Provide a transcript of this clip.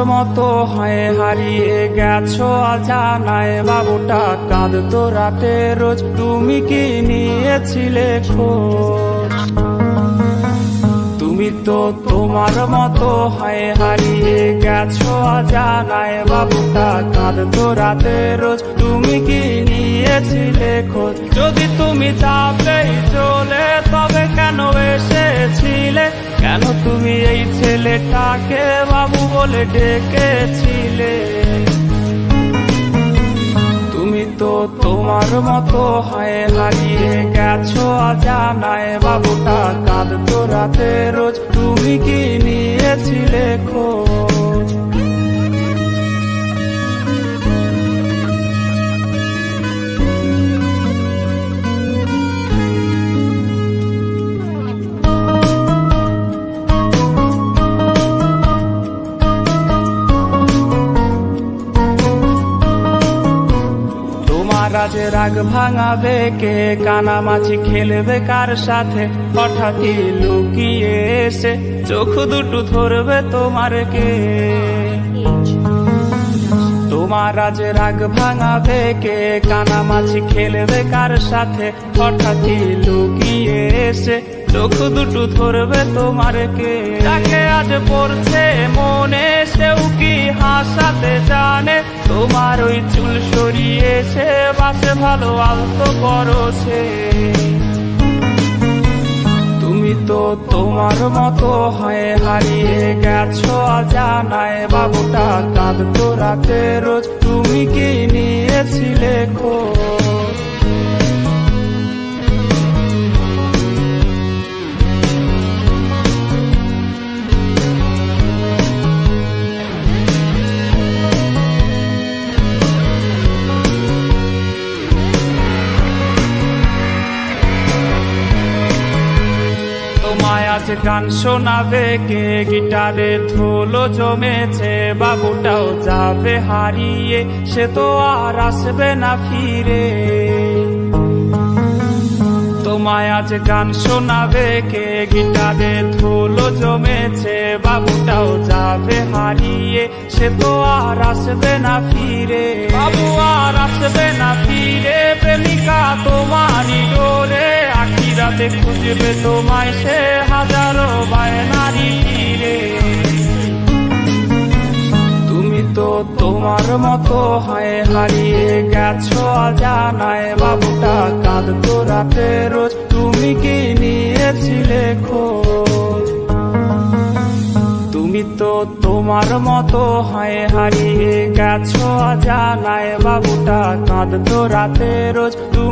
মতো হয় হারিয়ে গেছো অজানায় বাবুটা কাঁদতো রাতে রোজ তুমি কি নিয়েছিলে খোঁজ তুমি তো তোমার মতো হয় হারিয়ে গেছো অজানায় বাবুটা কাঁদতো রাতে রোজ তুমি কি নিয়েছিলে খোঁজ যদি তুমি যাবেই চলে তবে কেন এসেছিলে কেন তুমি এই ছেলেটাকে বাবু বলে ডেকেছিলে তুমি তো তোমার মতো হয় হারিয়ে গেছো অজানায় বাবুটা কাঁদতো রাতে রোজ তুমি কি নিয়েছিলে খোঁজ আজ রাগ ভাঙাবে কে কানামাছি খেলবে কার সাথে হঠাৎই লুকিয়ে এসে চোখ দুটো ধরবে তোমার কে তোমার আজ রাগ ভাঙাবে কে কানামাছি খেলবে কার সাথে হঠাৎই লুকিয়ে এসে চোখ দুটো ধরবে তোমার কে যাকে আজ পড়ছে মনে সেও কি হাসাতে জানে তোমার ওই চুল সরিয়ে সে বাসে ভালো আলতো করছে তুমি তো তোমার মতো হয় হারিয়ে গেছো অজানায় বাবুটা কাঁদতো রাতে রোজ তুমি কি নিয়েছিলে খোঁজ আজ গান শোনাবে কে গিটারে ধুলো জমেছে বাবুটাও যাবে হারিয়ে সে তো আর আসবে না ফিরে তোমায় আজ গান শোনাবে কে গিটারে ধুলো জমেছে বাবুটাও যাবে হারিয়ে সে তো আর আসবে না ফিরে বাবু আর আসবে না ফিরে প্রেমিকা তোমারই ডোরে রাতে খুঁজবে তোমায় সে হাজারো বায়নারি তীরে তুমি তো তোমার মতো হয় হারিয়ে গেছো অজানায় বাবুটা কাঁদতো রাতে রোজ তুমি কি নিয়েছিলে খোঁজ তুমি তো তোমার মতো হয় হারিয়ে গেছো অজানায় বাবুটা কাঁদতো রাতে রোজ তুমি